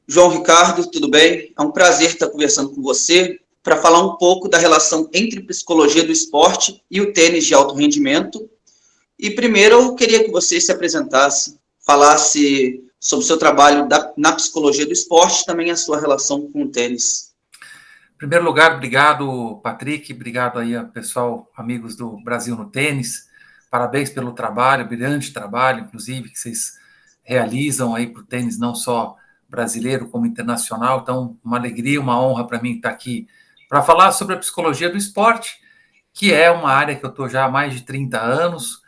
João Ricardo, tudo bem? É um prazer estar conversando com você para falar um pouco da relação entre psicologia do esporte e o tênis de alto rendimento. E primeiro eu queria que você se apresentasse, falasse sobre o seu trabalho na psicologia do esporte e também a sua relação com o tênis. Em primeiro lugar, obrigado, Patrick, obrigado aí, pessoal, amigos do Brasil no Tênis. Parabéns pelo trabalho, brilhante trabalho, inclusive, que vocês realizam aí para o tênis, não só brasileiro, como internacional. Então, uma alegria, uma honra para mim estar aqui para falar sobre a psicologia do esporte, que é uma área que eu estou já há mais de 30 anos.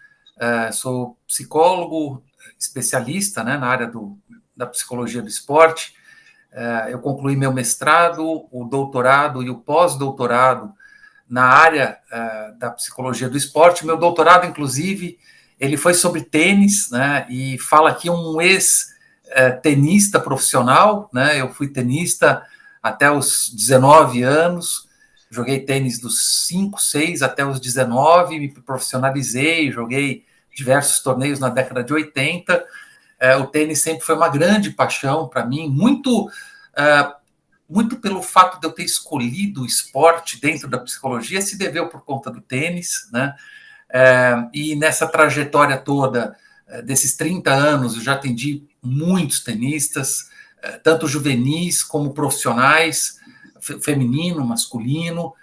Sou psicólogo, especialista, né, na área da psicologia do esporte. Eu concluí meu mestrado, o doutorado e o pós-doutorado na área da psicologia do esporte. Meu doutorado, inclusive, ele foi sobre tênis, né? E fala aqui um ex-tenista profissional, né? Eu fui tenista até os 19 anos, joguei tênis dos 5, 6 até os 19, me profissionalizei, joguei diversos torneios na década de 80. O tênis sempre foi uma grande paixão para mim, muito pelo fato de eu ter escolhido o esporte dentro da psicologia, se deveu por conta do tênis, né? E nessa trajetória toda, desses 30 anos, eu já atendi muitos tenistas, tanto juvenis como profissionais, feminino, masculino.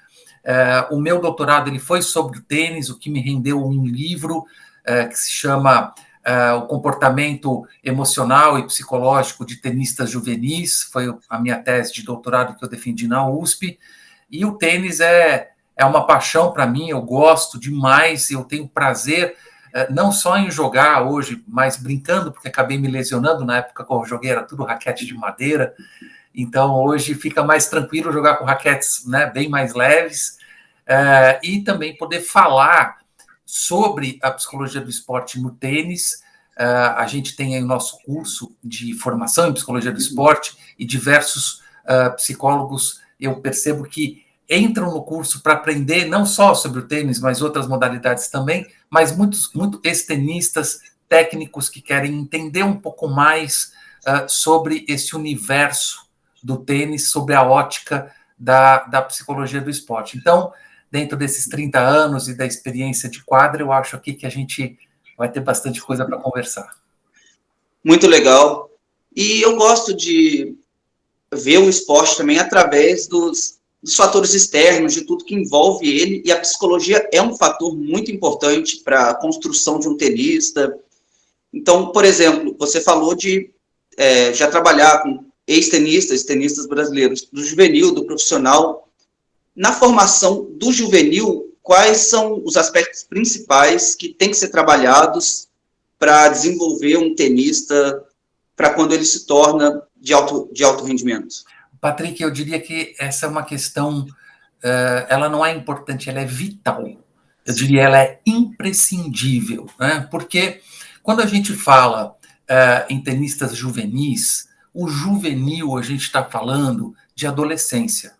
O meu doutorado ele foi sobre o tênis, o que me rendeu um livro que se chama O Comportamento Emocional e Psicológico de Tenistas Juvenis. Foi a minha tese de doutorado que eu defendi na USP. E o tênis é uma paixão para mim, eu gosto demais, eu tenho prazer não só em jogar hoje, mas brincando, porque acabei me lesionando na época que eu joguei, era tudo raquete de madeira. Então, hoje fica mais tranquilo jogar com raquetes, né, bem mais leves, e também poder falar sobre a psicologia do esporte no tênis. A gente tem aí o nosso curso de formação em psicologia do esporte e diversos psicólogos, eu percebo que entram no curso para aprender não só sobre o tênis, mas outras modalidades também, mas muitos ex-tenistas técnicos que querem entender um pouco mais sobre esse universo do tênis, sobre a ótica da psicologia do esporte. Então, dentro desses 30 anos e da experiência de quadra, eu acho aqui que a gente vai ter bastante coisa para conversar. Muito legal. E eu gosto de ver o esporte também através dos fatores externos, de tudo que envolve ele, e a psicologia é um fator muito importante para a construção de um tenista. Então, por exemplo, você falou de já trabalhar com ex-tenistas, tenistas brasileiros, do juvenil, do profissional. Na formação do juvenil, quais são os aspectos principais que têm que ser trabalhados para desenvolver um tenista para quando ele se torna de alto rendimento? Patrick, eu diria que essa é uma questão, ela não é importante, ela é vital. Eu diria ela é imprescindível, né? Porque quando a gente fala em tenistas juvenis, o juvenil a gente está falando de adolescência.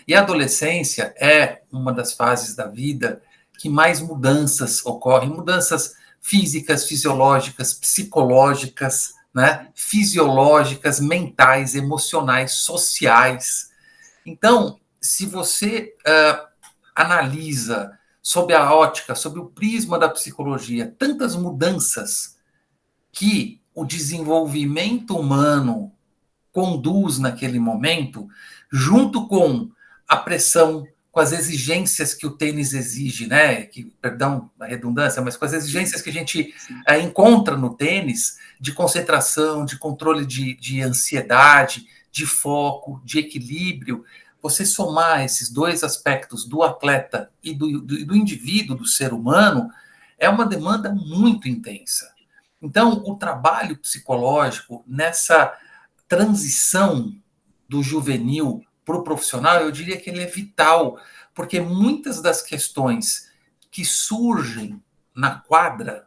E a adolescência é uma das fases da vida que mais mudanças ocorrem, mudanças físicas, fisiológicas, psicológicas, né? Fisiológicas, mentais, emocionais, sociais. Então, se você analisa sob a ótica, sob o prisma da psicologia, tantas mudanças que o desenvolvimento humano conduz naquele momento, junto com a pressão, com as exigências que o tênis exige, né? Perdão a redundância, mas com as exigências que a gente encontra no tênis, de concentração, de controle de ansiedade, de foco, de equilíbrio, você somar esses dois aspectos do atleta e do indivíduo, do ser humano, é uma demanda muito intensa. Então, o trabalho psicológico nessa transição do juvenil para o profissional, eu diria que ele é vital, porque muitas das questões que surgem na quadra,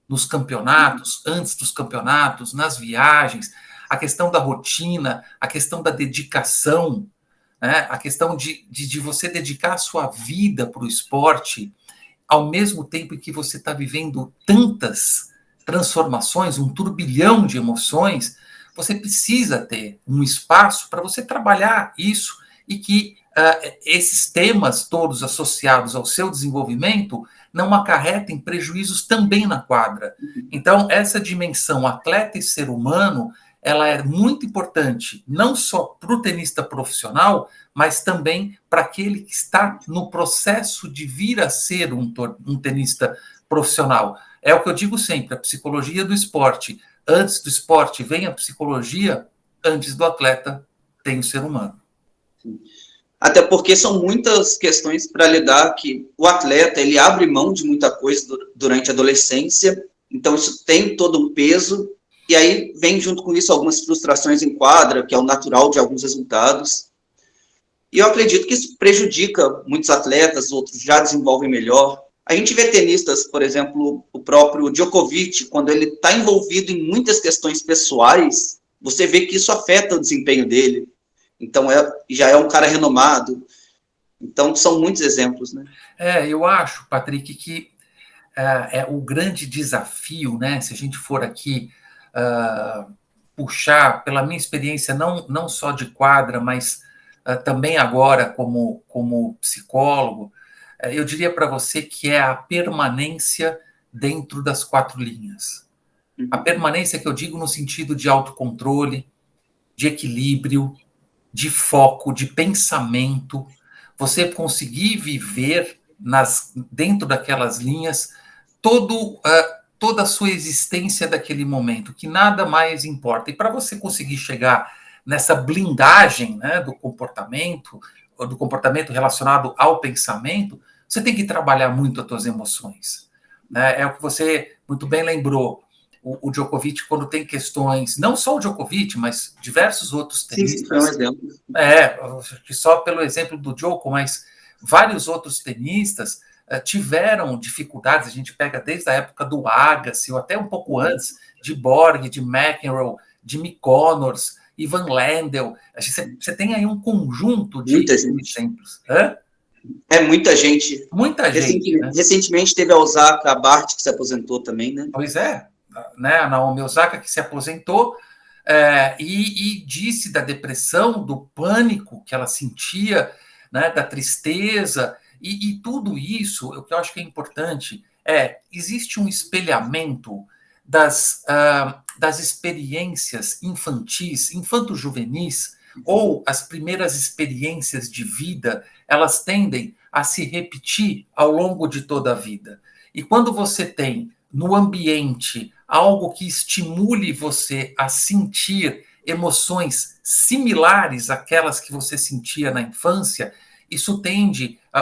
nos campeonatos, antes dos campeonatos, nas viagens, a questão da rotina, a questão da dedicação, né? A questão de você dedicar a sua vida para o esporte, ao mesmo tempo em que você está vivendo tantas transformações, um turbilhão de emoções, você precisa ter um espaço para você trabalhar isso e que esses temas todos associados ao seu desenvolvimento não acarretem prejuízos também na quadra. Então, essa dimensão atleta e ser humano, ela é muito importante, não só para o tenista profissional, mas também para aquele que está no processo de vir a ser um tenista profissional. É o que eu digo sempre, a psicologia do esporte. Antes do esporte vem a psicologia, antes do atleta tem o ser humano. Até porque são muitas questões para lidar que o atleta, ele abre mão de muita coisa durante a adolescência, então isso tem todo um peso, e aí vem junto com isso algumas frustrações em quadra, que é o natural de alguns resultados. E eu acredito que isso prejudica muitos atletas, outros já desenvolvem melhor. A gente vê tenistas, por exemplo, o próprio Djokovic, quando ele está envolvido em muitas questões pessoais, você vê que isso afeta o desempenho dele. Então, já é um cara renomado. Então, são muitos exemplos, né? Eu acho, Patrick, que o grande desafio, né, se a gente for aqui puxar, pela minha experiência, não só de quadra, mas também agora como psicólogo, eu diria para você que é a permanência dentro das 4 linhas. A permanência que eu digo no sentido de autocontrole, de equilíbrio, de foco, de pensamento, você conseguir viver dentro daquelas linhas toda a sua existência daquele momento, que nada mais importa. E para você conseguir chegar nessa blindagem, né, do comportamento relacionado ao pensamento, você tem que trabalhar muito as suas emoções. Né? É o que você muito bem lembrou. O Djokovic, quando tem questões, não só o Djokovic, mas diversos outros tenistas. Sim, foi um exemplo. Só pelo exemplo do Djoko, mas vários outros tenistas tiveram dificuldades. A gente pega desde a época do Agassi, ou até um pouco antes, de Borg, de McEnroe, Jimmy Connors, Ivan Lendl. Você tem aí um conjunto de exemplos. Muita gente. Muita gente. Recentemente teve a Osaka Bart, que se aposentou também, né? Pois é. Né? A Naomi Osaka, que se aposentou, e disse da depressão, do pânico que ela sentia, né? Da tristeza, e tudo isso, o que eu acho que é importante existe um espelhamento das experiências infantis, infanto-juvenis, ou as primeiras experiências de vida, elas tendem a se repetir ao longo de toda a vida. E quando você tem no ambiente algo que estimule você a sentir emoções similares àquelas que você sentia na infância, isso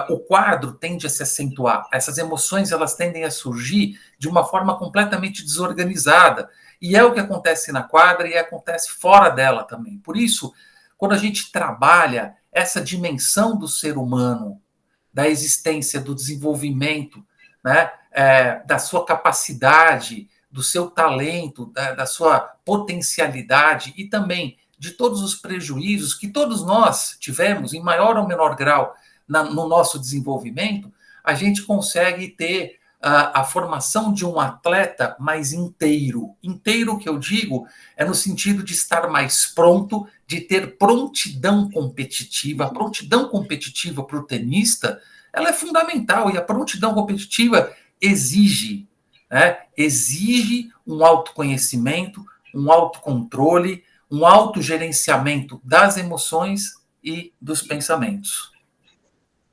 o quadro tende a se acentuar. Essas emoções, elas tendem a surgir de uma forma completamente desorganizada. E é o que acontece na quadra e acontece fora dela também. Por isso, quando a gente trabalha essa dimensão do ser humano, da existência, do desenvolvimento, né, da sua capacidade, do seu talento, da sua potencialidade e também de todos os prejuízos que todos nós tivemos, em maior ou menor grau, no nosso desenvolvimento, a gente consegue ter a formação de um atleta mais inteiro. Inteiro, que eu digo, é no sentido de estar mais pronto, de ter prontidão competitiva. A prontidão competitiva para o tenista, ela é fundamental, e a prontidão competitiva exige um autoconhecimento, um autocontrole, um autogerenciamento das emoções e dos pensamentos.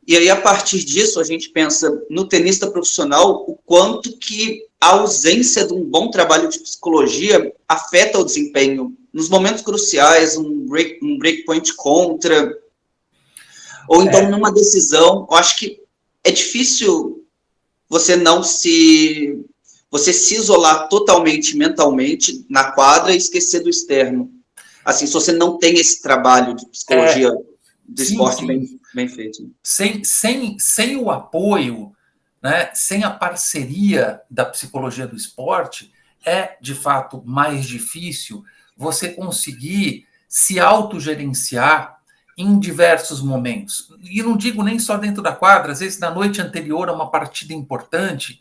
E aí, a partir disso, a gente pensa no tenista profissional o quanto que a ausência de um bom trabalho de psicologia afeta o desempenho nos momentos cruciais, um breakpoint contra, ou então numa decisão. Eu acho que é difícil você se isolar totalmente mentalmente na quadra e esquecer do externo. Assim, se você não tem esse trabalho de psicologia do esporte bem feito. Sem o apoio, né, sem a parceria da psicologia do esporte, é, de fato, mais difícil você conseguir se autogerenciar em diversos momentos. E não digo nem só dentro da quadra, às vezes na noite anterior a uma partida importante,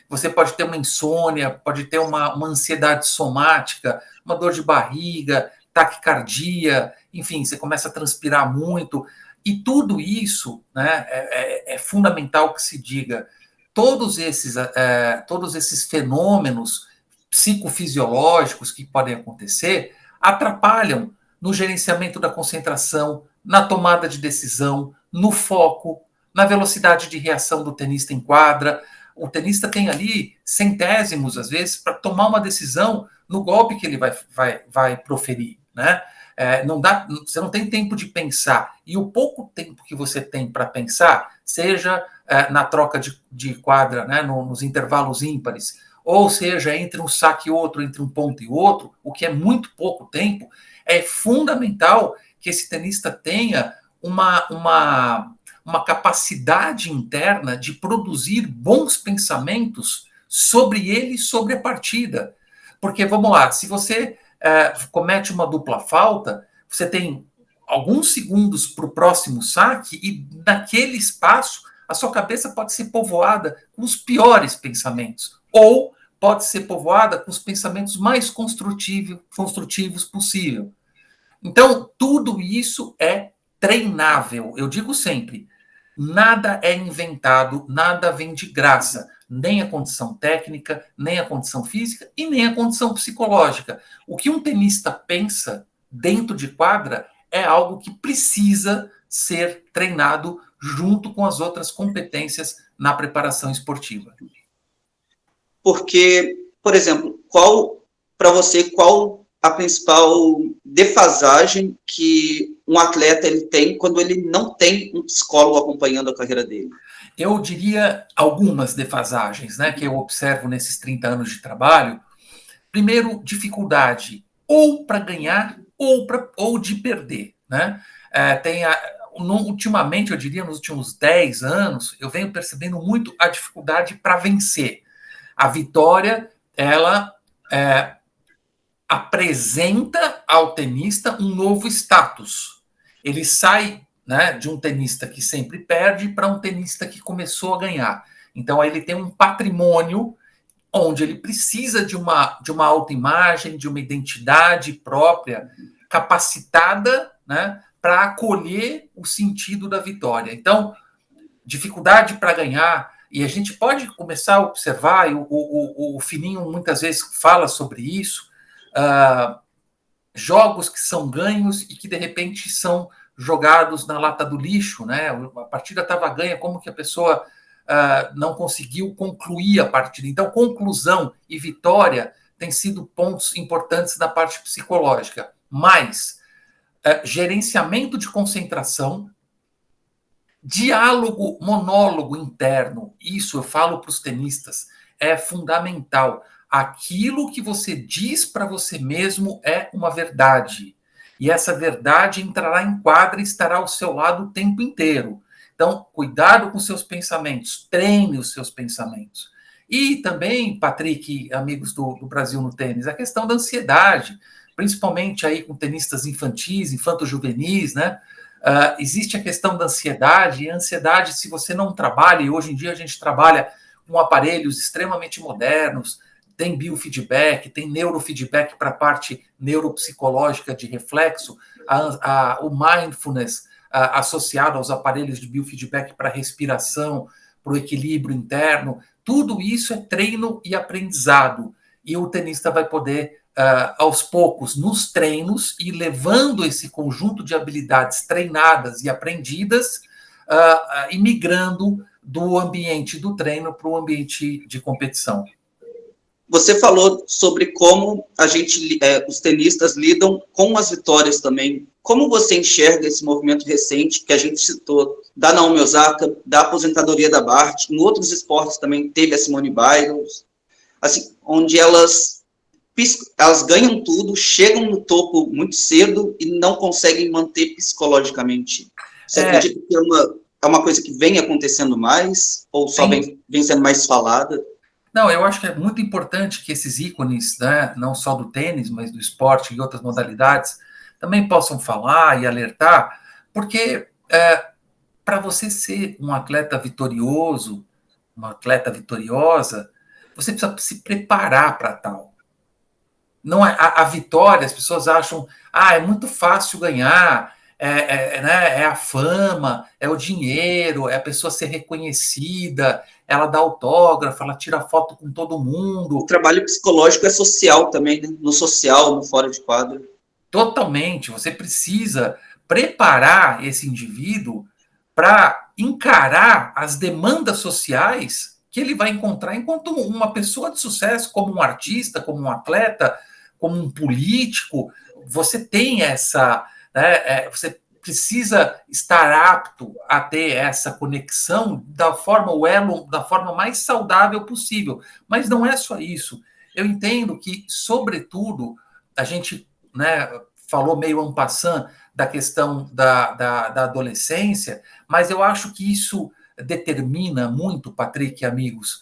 você pode ter uma insônia, pode ter uma ansiedade somática, uma dor de barriga, taquicardia, enfim, você começa a transpirar muito. E tudo isso, né, é fundamental que se diga, todos esses fenômenos psicofisiológicos que podem acontecer atrapalham no gerenciamento da concentração, na tomada de decisão, no foco, na velocidade de reação do tenista em quadra. O tenista tem ali centésimos, às vezes, para tomar uma decisão no golpe que ele vai proferir, né? Não dá, você não tem tempo de pensar. E o pouco tempo que você tem para pensar, seja na troca de quadra, né, nos intervalos ímpares, ou seja, entre um saque e outro, entre um ponto e outro, o que é muito pouco tempo, é fundamental que esse tenista tenha uma capacidade interna de produzir bons pensamentos sobre ele e sobre a partida. Porque, vamos lá, se você comete uma dupla falta, você tem alguns segundos para o próximo saque e naquele espaço a sua cabeça pode ser povoada com os piores pensamentos ou pode ser povoada com os pensamentos mais construtivos possível. Então, tudo isso é treinável. Eu digo sempre, nada é inventado, nada vem de graça. Nem a condição técnica, nem a condição física e nem a condição psicológica. O que um tenista pensa dentro de quadra é algo que precisa ser treinado junto com as outras competências na preparação esportiva. Porque, por exemplo, para você, qual a principal defasagem que um atleta ele tem quando ele não tem um psicólogo acompanhando a carreira dele? Eu diria algumas defasagens, né, que eu observo nesses 30 anos de trabalho. Primeiro, dificuldade ou para ganhar ou de perder, né? Ultimamente, eu diria, nos últimos 10 anos, eu venho percebendo muito a dificuldade para vencer. A vitória, ela apresenta ao tenista um novo status. Ele sai, né, de um tenista que sempre perde para um tenista que começou a ganhar. Então, aí ele tem um patrimônio onde ele precisa de uma autoimagem, de uma identidade própria, capacitada, né, para acolher o sentido da vitória. Então, dificuldade para ganhar, e a gente pode começar a observar, e o Fininho muitas vezes fala sobre isso, jogos que são ganhos e que de repente são jogados na lata do lixo, né? A partida estava ganha, como que a pessoa não conseguiu concluir a partida? Então, conclusão e vitória têm sido pontos importantes da parte psicológica. Mas gerenciamento de concentração, diálogo, monólogo interno, isso eu falo para os tenistas, é fundamental. Aquilo que você diz para você mesmo é uma verdade. E essa verdade entrará em quadra e estará ao seu lado o tempo inteiro. Então, cuidado com seus pensamentos, treine os seus pensamentos. E também, Patrick, amigos do Brasil no tênis, a questão da ansiedade, principalmente aí com tenistas infantis, infanto-juvenis, né? Existe a questão da ansiedade, e a ansiedade, se você não trabalha, e hoje em dia a gente trabalha com aparelhos extremamente modernos, tem biofeedback, tem neurofeedback para a parte neuropsicológica de reflexo, o mindfulness associado aos aparelhos de biofeedback para respiração, para o equilíbrio interno, tudo isso é treino e aprendizado. E o tenista vai poder, aos poucos, nos treinos, ir levando esse conjunto de habilidades treinadas e aprendidas, e migrando do ambiente do treino para o ambiente de competição. Você falou sobre como os tenistas lidam com as vitórias também. Como você enxerga esse movimento recente que a gente citou, da Naomi Osaka, da aposentadoria da Barty, em outros esportes também teve a Simone Biles, assim, onde elas ganham tudo, chegam no topo muito cedo e não conseguem manter psicologicamente. Você acredita que é uma coisa que vem acontecendo mais, ou só vem sendo mais falada? Não, eu acho que é muito importante que esses ícones, né, não só do tênis, mas do esporte e outras modalidades, também possam falar e alertar, porque para você ser um atleta vitorioso, uma atleta vitoriosa, você precisa se preparar para tal. Não é a vitória, as pessoas acham, é muito fácil ganhar, né, é a fama, é o dinheiro, é a pessoa ser reconhecida, ela dá autógrafo, ela tira foto com todo O mundo. trabalho psicológico é social também, né? No social, no fora de quadro. Totalmente, você precisa preparar esse indivíduo para encarar as demandas sociais que ele vai encontrar enquanto uma pessoa de sucesso, como um artista, como um atleta, como um político. Você tem essa, né, você precisa estar apto a ter essa conexão da forma, o elo, da forma mais saudável possível. Mas não é só isso. Eu entendo que, sobretudo, a gente, né, falou meio en passant da questão da adolescência, mas eu acho que isso determina muito, Patrick e amigos,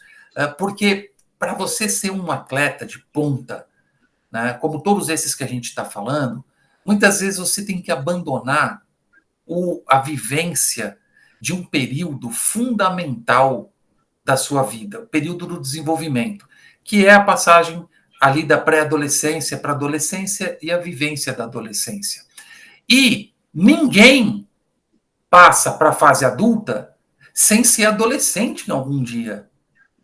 porque para você ser um atleta de ponta, né, como todos esses que a gente está falando, muitas vezes você tem que abandonar a vivência de um período fundamental da sua vida, o período do desenvolvimento, que é a passagem ali da pré-adolescência para a adolescência e a vivência da adolescência. E ninguém passa para a fase adulta sem ser adolescente em algum dia.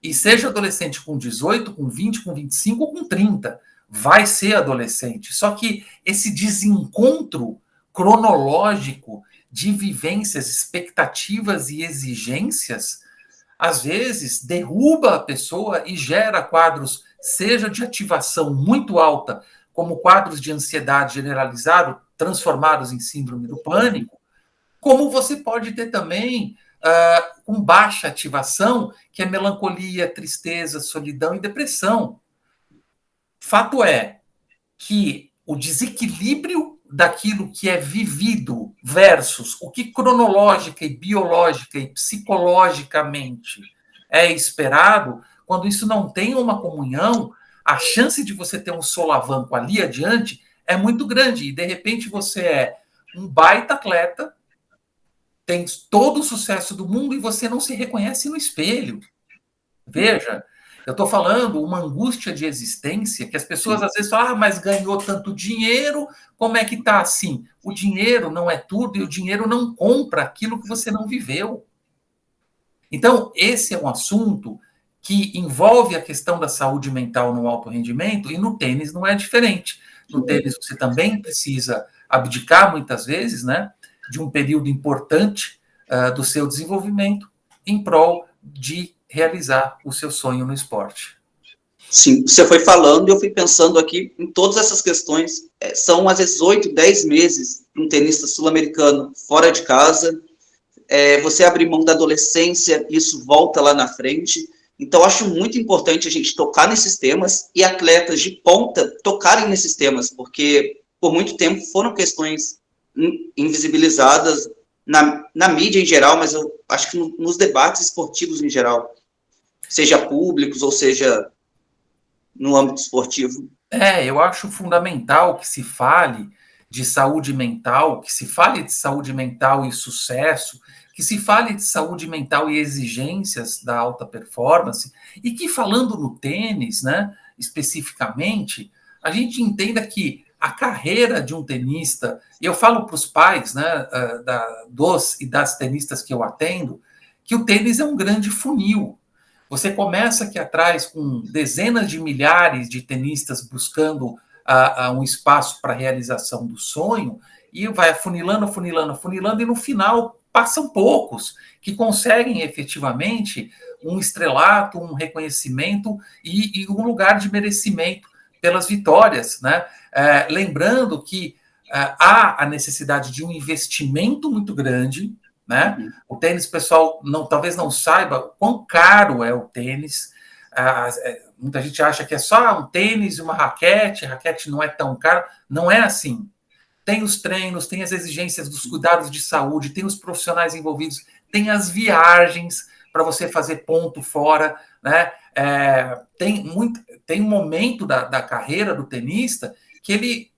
E seja adolescente com 18, com 20, com 25 ou com 30. Vai ser adolescente. Só que esse desencontro cronológico de vivências, expectativas e exigências, às vezes derruba a pessoa e gera quadros, seja de ativação muito alta, como quadros de ansiedade generalizado, transformados em síndrome do pânico, como você pode ter também com baixa ativação, que é melancolia, tristeza, solidão e depressão. Fato é que o desequilíbrio daquilo que é vivido versus o que cronológica e biológica e psicologicamente é esperado, quando isso não tem uma comunhão, a chance de você ter um solavanco ali adiante é muito grande. E, de repente, você é um baita atleta, tem todo o sucesso do mundo e você não se reconhece no espelho. Veja, eu estou falando uma angústia de existência que as pessoas às vezes falam, mas ganhou tanto dinheiro, como é que está assim? O dinheiro não é tudo e o dinheiro não compra aquilo que você não viveu. Então, esse é um assunto que envolve a questão da saúde mental no alto rendimento e no tênis não é diferente. No tênis você também precisa abdicar muitas vezes, né, de um período importante do seu desenvolvimento em prol de realizar o seu sonho no esporte. Sim, você foi falando e eu fui pensando aqui em todas essas questões. São, às vezes, 8, 10 meses para um tenista sul-americano fora de casa. Você abrir mão da adolescência, isso volta lá na frente. Então, acho muito importante a gente tocar nesses temas e atletas de ponta tocarem nesses temas, porque por muito tempo foram questões invisibilizadas na mídia em geral, mas eu acho que nos debates esportivos em geral, seja públicos ou seja no âmbito esportivo. Eu acho fundamental que se fale de saúde mental, que se fale de saúde mental e sucesso, que se fale de saúde mental e exigências da alta performance, e que falando no tênis, né, especificamente, a gente entenda que a carreira de um tenista, e eu falo para os pais, né, dos e das tenistas que eu atendo, que o tênis é um grande funil. Você começa aqui atrás com dezenas de milhares de tenistas buscando um espaço para a realização do sonho e vai afunilando, afunilando, afunilando, e no final passam poucos que conseguem efetivamente um estrelato, um reconhecimento e um lugar de merecimento pelas vitórias, né? Lembrando que há a necessidade de um investimento muito grande, né? O tênis, pessoal, talvez não saiba quão caro é o tênis. Muita gente acha que é só um tênis e uma raquete, a raquete não é tão caro. Não é assim. Tem os treinos, tem as exigências dos cuidados de saúde, tem os profissionais envolvidos, tem as viagens para você fazer ponto fora, né? Tem um momento da carreira do tenista que ele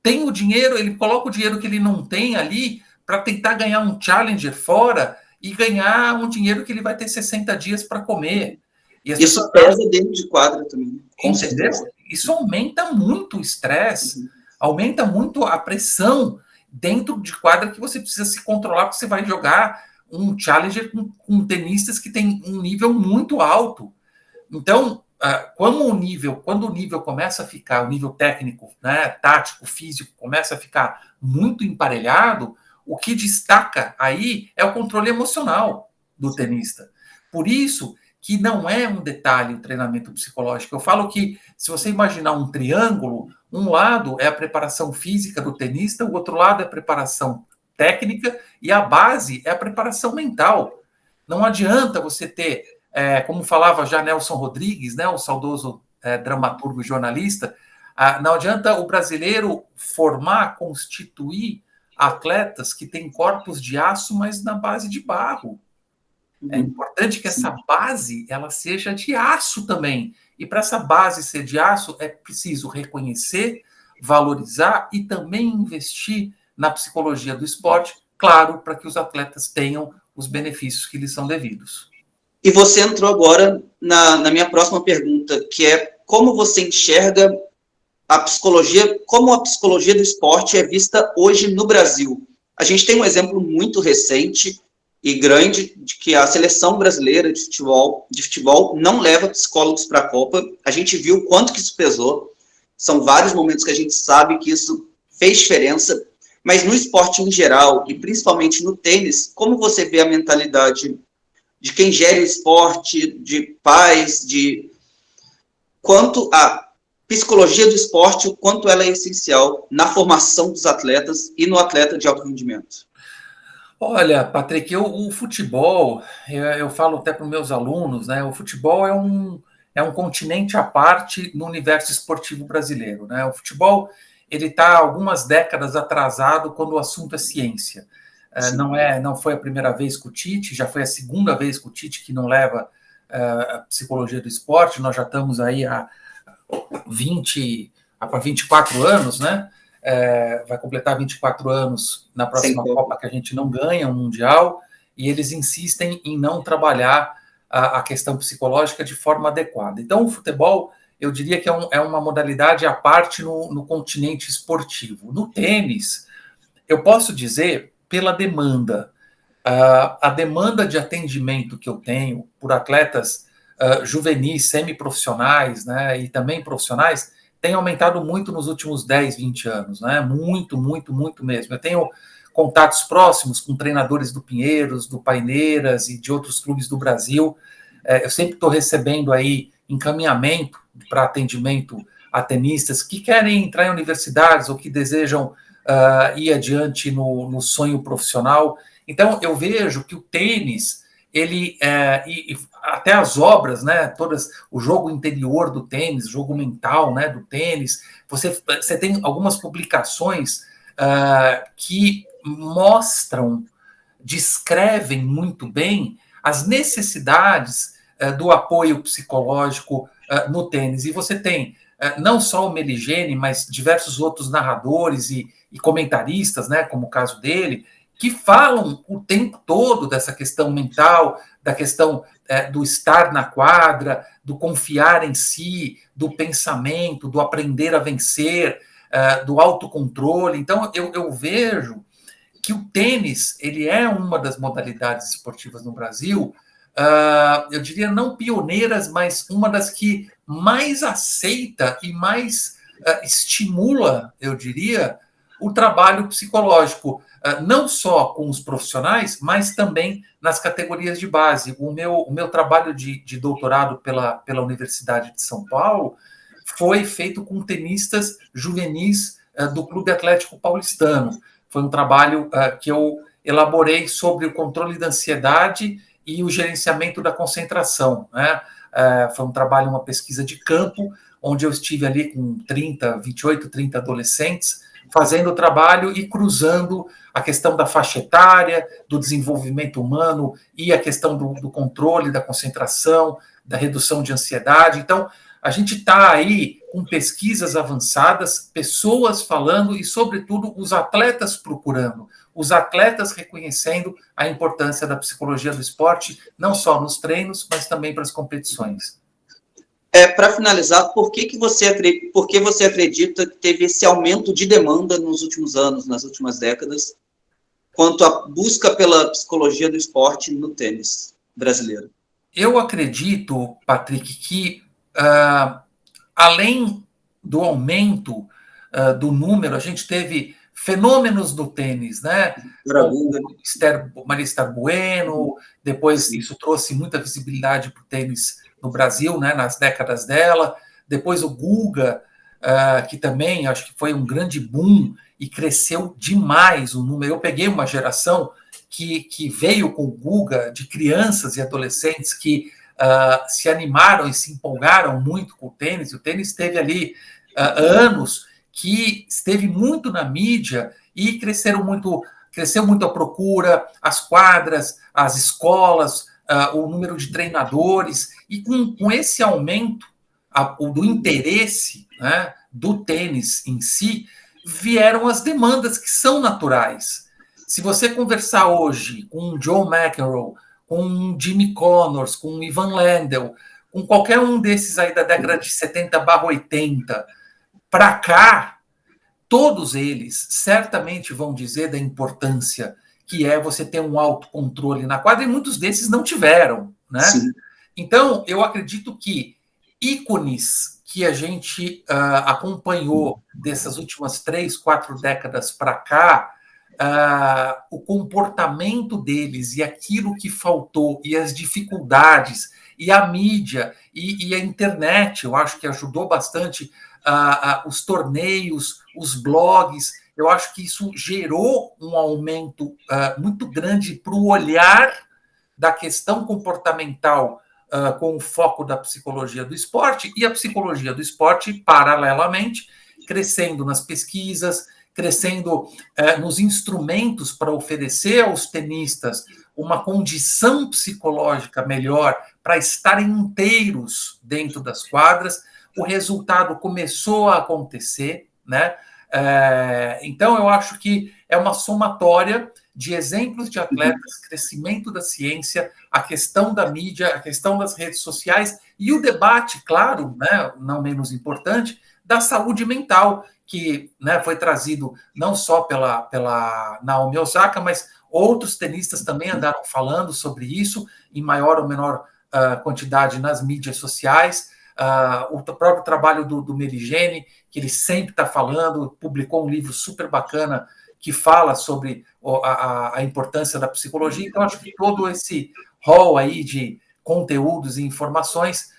tem o dinheiro, ele coloca o dinheiro que ele não tem ali para tentar ganhar um challenger fora e ganhar um dinheiro que ele vai ter 60 dias para comer. E as Isso pessoas pesa dentro de quadra também, com entendeu? certeza. Isso aumenta muito o estresse, aumenta muito a pressão dentro de quadra que você precisa se controlar, porque você vai jogar um challenger com tenistas que tem um nível muito alto. Então, quando o nível começa a ficar, o nível técnico, né, tático, físico, começa a ficar muito emparelhado, o que destaca aí é o controle emocional do tenista. Por isso que não é um detalhe o treinamento psicológico. Eu falo que, se você imaginar um triângulo, um lado é a preparação física do tenista, o outro lado é a preparação técnica e a base é a preparação mental. Não adianta você ter, como falava já Nelson Rodrigues, né, o saudoso dramaturgo e jornalista, não adianta o brasileiro formar, constituir atletas que têm corpos de aço, mas na base de barro. É importante que essa base ela seja de aço também. E para essa base ser de aço, é preciso reconhecer, valorizar e também investir na psicologia do esporte, claro, para que os atletas tenham os benefícios que lhes são devidos. E você entrou agora na minha próxima pergunta, que é como você enxerga a psicologia, como a psicologia do esporte é vista hoje no Brasil. A gente tem um exemplo muito recente e grande de que a seleção brasileira de futebol não leva psicólogos para a Copa. A gente viu o quanto que isso pesou. São vários momentos que a gente sabe que isso fez diferença. Mas no esporte em geral, e principalmente no tênis, como você vê a mentalidade de quem gera o esporte, de pais, de quanto a psicologia do esporte, o quanto ela é essencial na formação dos atletas e no atleta de alto rendimento? Olha, Patrick, o futebol, eu falo até para os meus alunos, né? O futebol é um continente à parte no universo esportivo brasileiro, né? O futebol ele está algumas décadas atrasado quando o assunto é ciência. Não foi a primeira vez com o Tite, já foi a segunda vez com o Tite que não leva a psicologia do esporte. Nós já estamos aí há 24 anos, né? Vai completar 24 anos na próxima Copa que a gente não ganha um Mundial, e eles insistem em não trabalhar a questão psicológica de forma adequada. Então, o futebol, eu diria que é uma modalidade à parte no continente esportivo. No tênis, eu posso dizer pela demanda. A demanda de atendimento que eu tenho por atletas juvenis, semiprofissionais, né, e também profissionais, tem aumentado muito nos últimos 10, 20 anos, né? Muito, muito, muito mesmo. Eu tenho contatos próximos com treinadores do Pinheiros, do Paineiras e de outros clubes do Brasil. Eu sempre estou recebendo aí encaminhamento para atendimento a tenistas que querem entrar em universidades ou que desejam ir adiante no sonho profissional. Então, eu vejo que o tênis, ele e até as obras, né, todas, o jogo interior do tênis, o jogo mental, né, do tênis, você tem algumas publicações que mostram, descrevem muito bem as necessidades do apoio psicológico no tênis. E você tem não só o Meligeni, mas diversos outros narradores e comentaristas, né, como o caso dele, que falam o tempo todo dessa questão mental, da questão do estar na quadra, do confiar em si, do pensamento, do aprender a vencer, do autocontrole. Então, eu vejo que o tênis ele é uma das modalidades esportivas no Brasil, eu diria não pioneiras, mas uma das que mais aceita e mais estimula, eu diria, o trabalho psicológico, não só com os profissionais, mas também nas categorias de base. O meu trabalho de doutorado pela Universidade de São Paulo foi feito com tenistas juvenis do Clube Atlético Paulistano. Foi um trabalho que eu elaborei sobre o controle da ansiedade e o gerenciamento da concentração, né? Foi um trabalho, uma pesquisa de campo, onde eu estive ali com 28, 30 adolescentes, fazendo o trabalho e cruzando a questão da faixa etária, do desenvolvimento humano e a questão do controle da concentração, da redução de ansiedade. Então, a gente está aí com pesquisas avançadas, pessoas falando e, sobretudo, os atletas procurando, os atletas reconhecendo a importância da psicologia do esporte, não só nos treinos, mas também para as competições. Para finalizar, por que você acredita que teve esse aumento de demanda nos últimos anos, nas últimas décadas, quanto à busca pela psicologia do esporte no tênis brasileiro? Eu acredito, Patrick, que além do aumento do número, a gente teve fenômenos do tênis, né? Como Maria Bueno, depois isso trouxe muita visibilidade para o tênis no Brasil, né, nas décadas dela. Depois o Guga, que também acho que foi um grande boom e cresceu demais o número. Eu peguei uma geração que veio com o Guga, de crianças e adolescentes que se animaram e se empolgaram muito com o tênis. O tênis teve ali anos que esteve muito na mídia e cresceu muito a procura, as quadras, as escolas, o número de treinadores, e com esse aumento do interesse, né, do tênis em si, vieram as demandas que são naturais. Se você conversar hoje com o John McEnroe, com o Jimmy Connors, com o Ivan Lendl, com qualquer um desses aí da década de 70/80, para cá, todos eles certamente vão dizer da importância que é você ter um autocontrole na quadra, e muitos desses não tiveram, né? Sim. Então, eu acredito que ícones que a gente acompanhou dessas últimas 3, 4 décadas para cá, o comportamento deles e aquilo que faltou, e as dificuldades, e a mídia, e a internet, eu acho que ajudou bastante, os torneios, os blogs, eu acho que isso gerou um aumento muito grande para o olhar da questão comportamental com o foco da psicologia do esporte, e a psicologia do esporte, paralelamente, crescendo nas pesquisas, crescendo nos instrumentos para oferecer aos tenistas uma condição psicológica melhor para estarem inteiros dentro das quadras. O resultado começou a acontecer, né? Então, eu acho que é uma somatória de exemplos de atletas, crescimento da ciência, a questão da mídia, a questão das redes sociais e o debate, claro, né, não menos importante, da saúde mental, que, né, foi trazido não só pela Naomi Osaka, mas outros tenistas também andaram falando sobre isso, em maior ou menor quantidade nas mídias sociais. O próprio trabalho do Meligeni, que ele sempre está falando, publicou um livro super bacana que fala sobre a importância da psicologia. Então, acho que todo esse rol aí de conteúdos e informações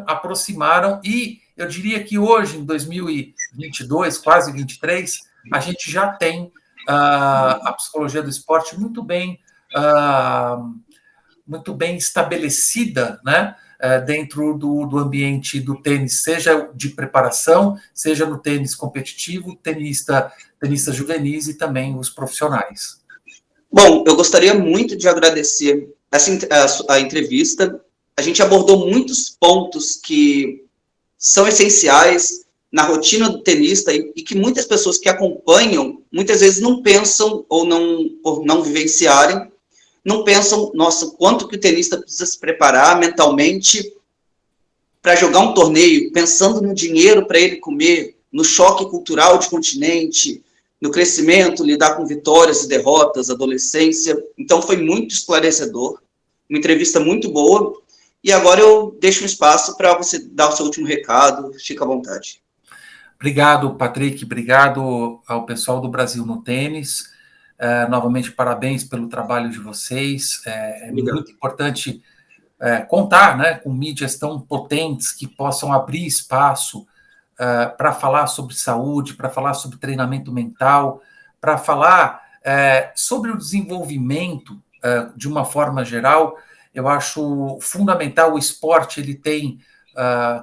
aproximaram, e eu diria que hoje, em 2022, quase 23, a gente já tem a psicologia do esporte muito bem estabelecida, né, dentro do ambiente do tênis, seja de preparação, seja no tênis competitivo, tenistas juvenis e também os profissionais. Bom, eu gostaria muito de agradecer a entrevista. A gente abordou muitos pontos que são essenciais na rotina do tenista e que muitas pessoas que acompanham, muitas vezes não pensam ou por não vivenciarem, não pensam, nossa, quanto que o tenista precisa se preparar mentalmente para jogar um torneio, pensando no dinheiro para ele comer, no choque cultural de continente, no crescimento, lidar com vitórias e derrotas, adolescência. Então, foi muito esclarecedor, uma entrevista muito boa. E agora eu deixo um espaço para você dar o seu último recado. Fica à vontade. Obrigado, Patrick. Obrigado ao pessoal do Brasil no Tênis. Novamente, parabéns pelo trabalho de vocês. É muito importante contar, né, com mídias tão potentes que possam abrir espaço para falar sobre saúde, para falar sobre treinamento mental, para falar sobre o desenvolvimento de uma forma geral. Eu acho fundamental. O esporte, ele tem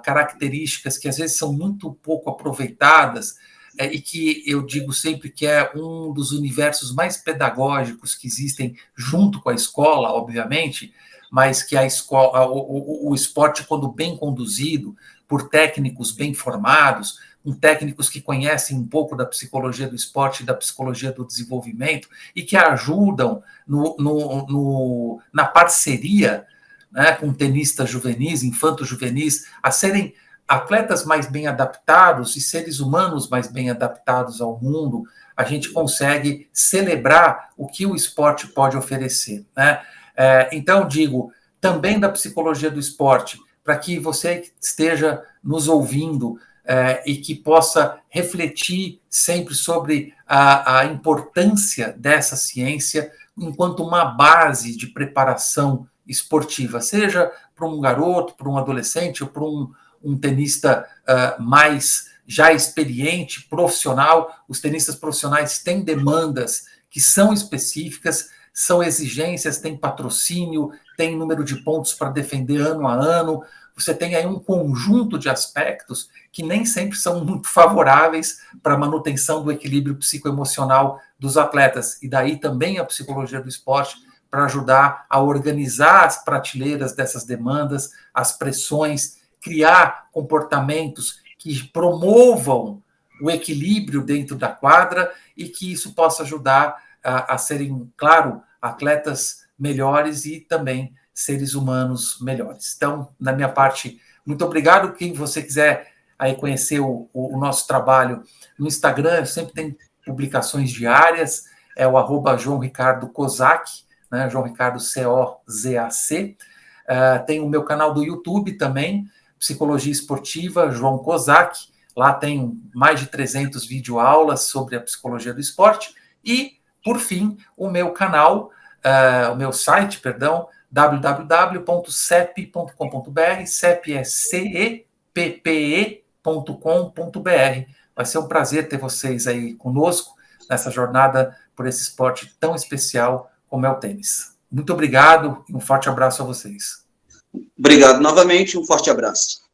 características que às vezes são muito pouco aproveitadas, e que eu digo sempre que é um dos universos mais pedagógicos que existem, junto com a escola, obviamente, mas que a escola, o esporte, quando bem conduzido, por técnicos bem formados, com técnicos que conhecem um pouco da psicologia do esporte e da psicologia do desenvolvimento, e que ajudam na parceria, né, com tenistas juvenis, infantos juvenis, a serem atletas mais bem adaptados e seres humanos mais bem adaptados ao mundo, a gente consegue celebrar o que o esporte pode oferecer, né? Então, digo, também da psicologia do esporte, para que você esteja nos ouvindo e que possa refletir sempre sobre a importância dessa ciência enquanto uma base de preparação esportiva, seja para um garoto, para um adolescente ou para um tenista mais já experiente, profissional. Os tenistas profissionais têm demandas que são específicas, são exigências, tem patrocínio, tem número de pontos para defender ano a ano. Você tem aí um conjunto de aspectos que nem sempre são muito favoráveis para a manutenção do equilíbrio psicoemocional dos atletas. E daí também a psicologia do esporte para ajudar a organizar as prateleiras dessas demandas, as pressões, criar comportamentos que promovam o equilíbrio dentro da quadra e que isso possa ajudar a serem, claro, atletas melhores e também seres humanos melhores. Então, da minha parte, muito obrigado. Quem você quiser aí conhecer o nosso trabalho no Instagram, eu sempre tenho publicações diárias, é o @João Ricardo Kozak, né, João Ricardo Cozac. Tem o meu canal do YouTube também, Psicologia Esportiva, João Kozak. Lá tem mais de 300 videoaulas sobre a psicologia do esporte. E, por fim, o meu canal, o meu site, perdão, www.cepe.com.br, CEP é ceppe.com.br. Vai ser um prazer ter vocês aí conosco nessa jornada por esse esporte tão especial como é o tênis. Muito obrigado e um forte abraço a vocês. Obrigado novamente, um forte abraço.